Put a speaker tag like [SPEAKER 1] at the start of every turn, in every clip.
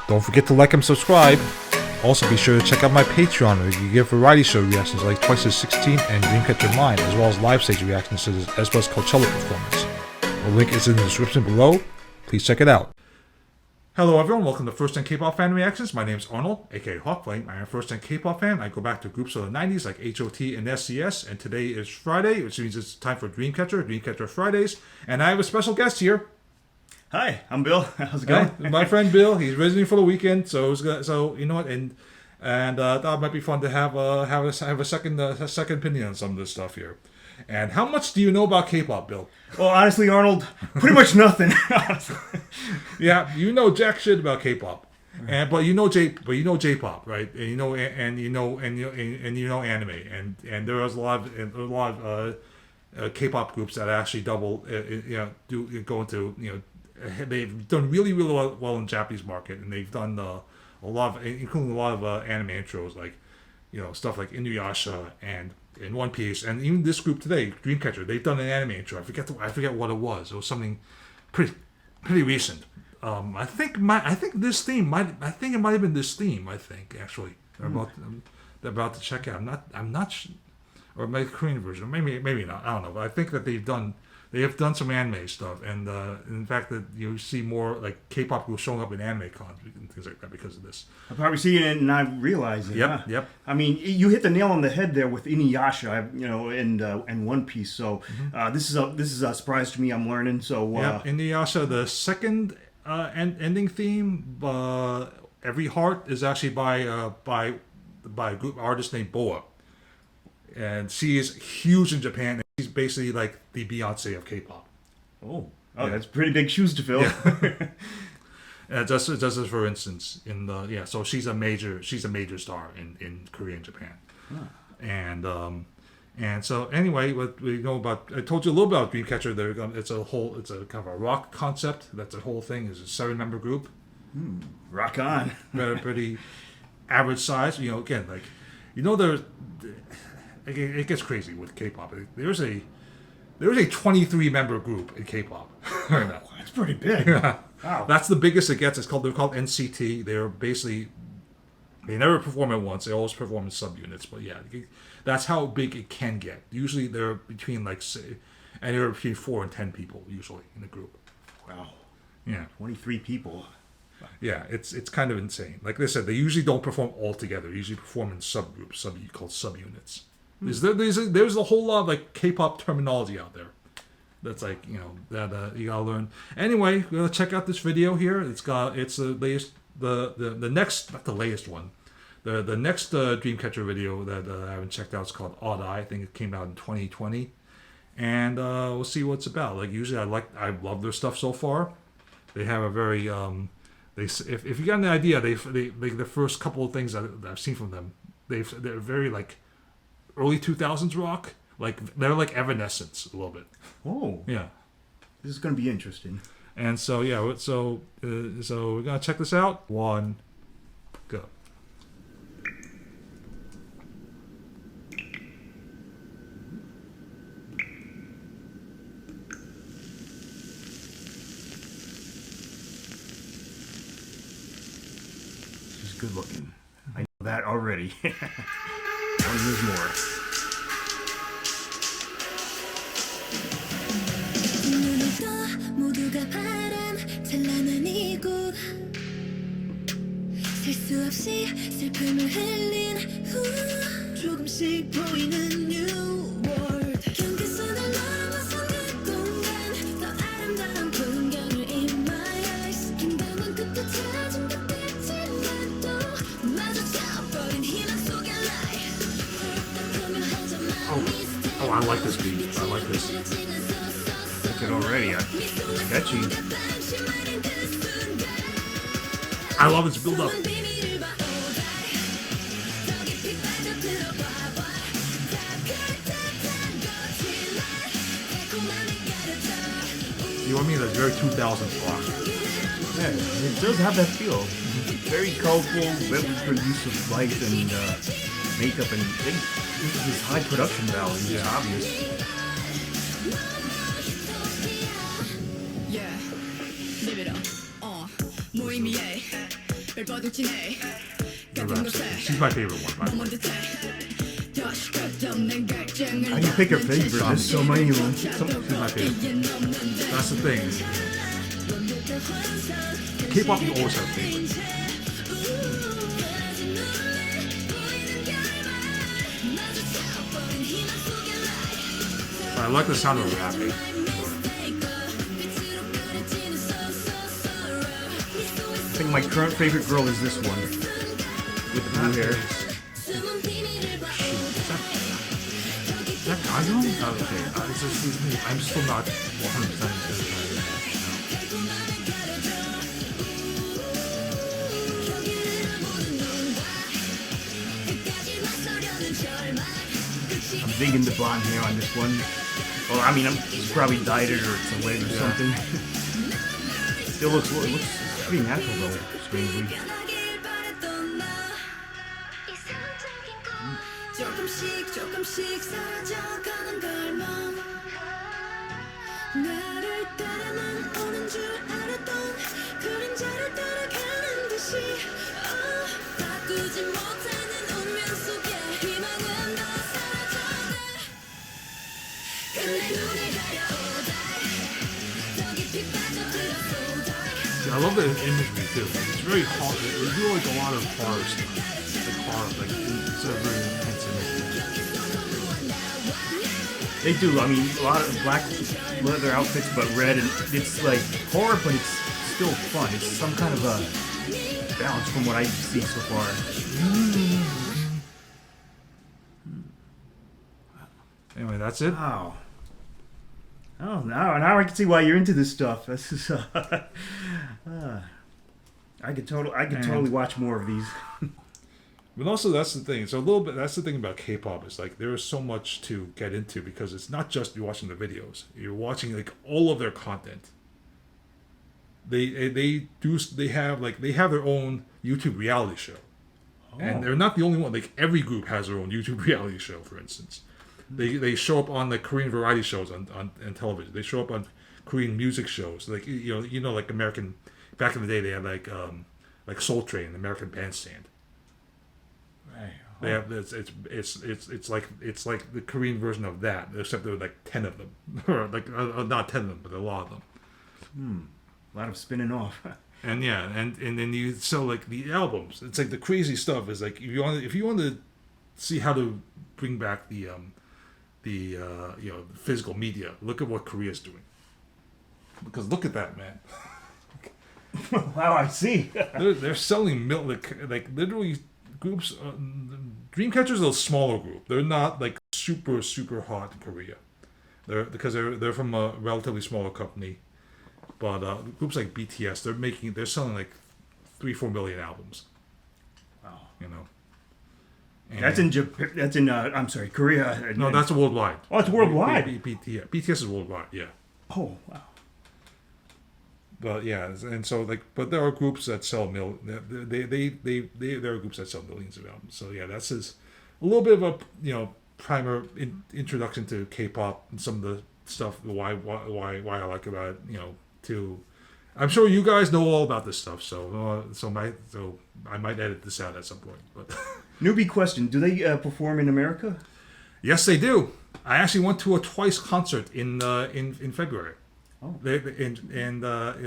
[SPEAKER 1] Don't forget to like and subscribe. Also, be sure to check out my Patreon, where you can get variety show reactions like Twice as 16 and Dreamcatcher Mine, as well as live stage reactions to the SBS Coachella performance. The link is in the description below. Please check it out. Hello everyone, welcome to First Gen K-Pop Fan Reactions. My name is Arnold, aka Hawkflame. I am a First Gen K-Pop fan. I go back to groups of the 90s like HOT and SCS, and today is Friday, which means it's time for Dreamcatcher Fridays, and I have a special guest here.
[SPEAKER 2] Hi, I'm Bill. How's it going?
[SPEAKER 1] Hi, my friend Bill. He's visiting for the weekend, so you know what, and thought it might be fun to have a second opinion on some of this stuff here. And how much do you know about K-pop, Bill?
[SPEAKER 2] Well, honestly, Arnold, pretty much nothing.
[SPEAKER 1] Yeah, you know jack shit about K-pop, but you know J-pop, right? And you know anime, and there is a lot of K-pop groups that actually go into they've done really well in the Japanese market, and they've done including a lot of anime intros, like stuff like Inuyasha and in One Piece, and even this group today, Dreamcatcher, they've done an anime intro. I forget what it was. It was something pretty recent. I think it might have been this theme. I think actually they're about to check out. I'm not sure, or maybe Korean version, maybe not. I don't know. But I think that they have done some anime stuff, and in fact that you see more like K-pop groups showing up in anime cons and things like that because of this.
[SPEAKER 2] I've probably seen it and I realize it.
[SPEAKER 1] Yep.
[SPEAKER 2] I mean, you hit the nail on the head there with Inuyasha, and One Piece. So this is a surprise to me. I'm learning. So
[SPEAKER 1] Inuyasha, the second ending theme, Every Heart, is actually by a group artist named Boa, and she is huge in Japan. She's basically like the Beyonce of K-pop.
[SPEAKER 2] Oh, that's pretty big shoes to fill.
[SPEAKER 1] Yeah. Just as for instance, so she's a major star in Korea and Japan. Huh. And so anyway, what we know about, I told you a little bit about Dreamcatcher. It's a kind of a rock concept. That's a whole thing. It's a 7-member group.
[SPEAKER 2] Rock on.
[SPEAKER 1] pretty average size. Again, it gets crazy with K-pop. There's a 23-member group in K-pop right now.
[SPEAKER 2] That's pretty big.
[SPEAKER 1] Yeah.
[SPEAKER 2] Wow.
[SPEAKER 1] That's the biggest it gets. They're called NCT. They never perform at once. They always perform in subunits. But yeah, that's how big it can get. Usually they're between anywhere between 4 and 10 people usually in a group.
[SPEAKER 2] Wow.
[SPEAKER 1] Yeah.
[SPEAKER 2] 23 people.
[SPEAKER 1] Yeah, it's kind of insane. Like they said, they usually don't perform all together. They usually perform in subgroups, called subunits. There's a whole lot of like K-pop terminology out there. That's that you gotta learn. Anyway, we're gonna check out this video here. It's the latest, the next, not the latest one. The next Dreamcatcher video that I haven't checked out is called Odd Eye. I think it came out in 2020, and we'll see what it's about. Like usually, I love their stuff so far. They have a very if you got an idea, they the first couple of things that I've seen from them, they're very like early 2000s rock. Like they're like Evanescence a little bit.
[SPEAKER 2] Oh,
[SPEAKER 1] yeah.
[SPEAKER 2] This is going to be interesting.
[SPEAKER 1] And so so we're gonna check this out. 1, go.
[SPEAKER 2] She's good looking. I know that already. There's more.
[SPEAKER 3] 셀수 없이 슬픔을 흘린 후 조금씩 보이는 new world 경계선을 넘어선 그 공간 더 아름다운 풍경을 in my eyes 긴 밤은 끝도 찾은 듯했지만 또 마주쳐버린 희망 속의 lie
[SPEAKER 1] Oh, I like this beat. I like this.
[SPEAKER 2] I like it already. It's catchy.
[SPEAKER 1] I love its build up. You know what I mean? That's very 2000s rock.
[SPEAKER 2] Yeah, it does have that feel. Very colorful, very good use of light and makeup, and this is high production value. It's obvious.
[SPEAKER 3] Yeah, live it up. 모임이에
[SPEAKER 1] She's my favorite one, by the way.
[SPEAKER 2] How do you pick her favorite? There's so many of them.
[SPEAKER 1] She's my favorite. That's the thing. K-pop, you always have favorites. I like the sound of rapping.
[SPEAKER 2] I think my current favorite girl is this one with the blue hair.
[SPEAKER 1] Is that Gago? Oh, okay. I'm still not 100% into
[SPEAKER 2] I'm digging the blonde hair on this one. Well, I mean, it's probably dyed it or it's a wig or something. Still looks very natural though, strangely.
[SPEAKER 3] 조금씩 사라져가는 걸만 나를 따라만 오는 줄 알았던 그림자를 따라가는 듯이 바꾸지 못하는 운명 속에 희망은 더 사라져가 근데 눈을 가려오다 더 깊이 빠져들었어.
[SPEAKER 1] I love the imagery too. It's very hard. They do like a lot of horror stuff. Like horror, like it's a very intense imagery.
[SPEAKER 2] They do. I mean, a lot of black leather outfits, but red, and it's like horror, but it's still fun. It's some kind of a balance from what I see so far.
[SPEAKER 1] Anyway, that's it.
[SPEAKER 2] Wow. Oh, now I can see why you're into this stuff. This is. I could totally watch more of these.
[SPEAKER 1] But also, that's the thing. It's a little bit. That's the thing about K-pop. Is like there is so much to get into because it's not just you watching the videos. You're watching like all of their content. They have their own YouTube reality show, and they're not the only one. Like every group has their own YouTube reality show. For instance, they show up on the Korean variety shows on television. They show up on Korean music shows. Like like American. Back in the day, they had like Soul Train, American Bandstand.
[SPEAKER 2] Right.
[SPEAKER 1] They have it's like the Korean version of that, except there were like 10 of them, or like not 10 of them, but a lot of them.
[SPEAKER 2] A lot of spinning off.
[SPEAKER 1] And yeah, and then you sell like the albums. It's like the crazy stuff is like if you want to see how to bring back the physical media, look at what Korea's doing. Because look at that, man.
[SPEAKER 2] Wow, I see.
[SPEAKER 1] they're selling like literally groups. Dreamcatcher's a smaller group. They're not like super hot in Korea. They're from a relatively smaller company, but groups like BTS they're selling like 3-4 million albums.
[SPEAKER 2] Wow.
[SPEAKER 1] And
[SPEAKER 2] That's in Japan. That's in I'm sorry, Korea.
[SPEAKER 1] No, that's worldwide.
[SPEAKER 2] Oh, it's worldwide.
[SPEAKER 1] BTS is worldwide. Yeah.
[SPEAKER 2] Oh wow.
[SPEAKER 1] But yeah, and so but there are groups that sell there are groups that sell millions of albums. So yeah, that's a little bit of a primer introduction to K-pop and some of the stuff why I like about it. I'm sure you guys know all about this stuff. So I might edit this out at some point. But
[SPEAKER 2] Newbie question: do they perform in America?
[SPEAKER 1] yes, they do. I actually went to a Twice concert in February.
[SPEAKER 2] Oh.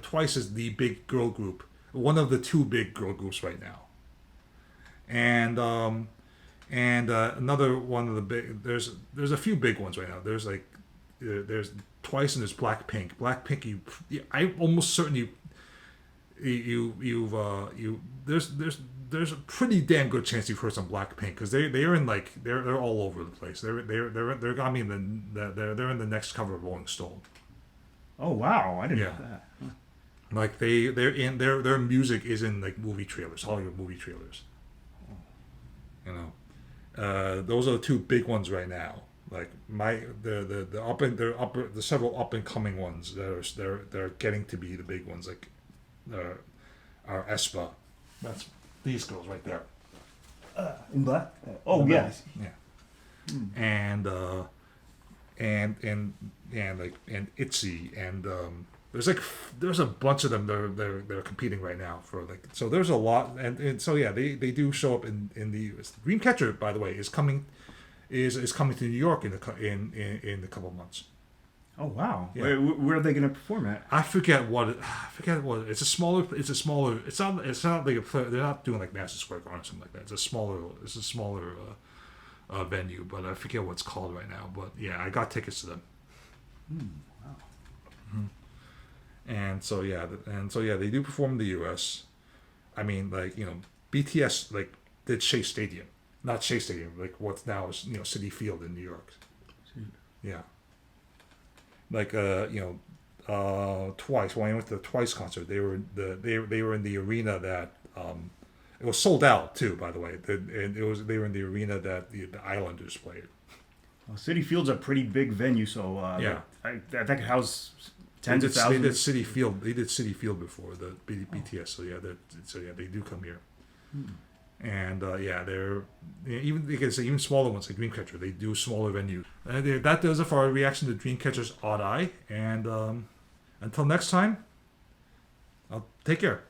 [SPEAKER 1] Twice is the big girl group, one of the two big girl groups right now. And another one of the big. There's a few big ones right now. There's there's Twice and there's Blackpink. Blackpink, I almost certainly there's a pretty damn good chance you've heard some Blackpink because they're in they're all over the place. They're I mean they're in the next cover of Rolling Stone.
[SPEAKER 2] Oh wow, I didn't know that. Huh.
[SPEAKER 1] Like their music is in like movie trailers, Hollywood movie trailers. Those are the two big ones right now. Like the several up and coming ones they're getting to be the big ones. Like are aespa. That's these girls right there.
[SPEAKER 2] In black? Oh yes.
[SPEAKER 1] Yeah. And ITZY and there's a bunch of them they're competing right now for like, so there's a lot, and so yeah, they do show up in the US. Dreamcatcher, by the way, is coming to New York in a couple of months.
[SPEAKER 2] Oh wow!
[SPEAKER 1] Yeah.
[SPEAKER 2] Where are they going to perform at?
[SPEAKER 1] I forget what it's a smaller. It's not like they're not doing like Madison Square Garden or something like that. It's a smaller venue, but I forget what it's called right now. But yeah, I got tickets to them.
[SPEAKER 2] Wow.
[SPEAKER 1] Mm-hmm. And so yeah, they do perform in the U.S. I mean, like, you know, BTS like did Shea Stadium, not Shea Stadium, like what's now is, you know, Citi Field in New York. Yeah. Like Twice, when I went to the Twice concert, they were in the arena that it was sold out too, by the way. And they were in the arena that the Islanders played.
[SPEAKER 2] Well, Citi Field's a pretty big venue, so
[SPEAKER 1] yeah,
[SPEAKER 2] that could house tens of thousands.
[SPEAKER 1] They did Citi Field. They did Citi Field before the BTS. So yeah, they do come here. And they're even, they can say, even smaller ones like Dreamcatcher. They do smaller venues. And that does it for our reaction to Dreamcatcher's Odd Eye. And until next time, I'll take care.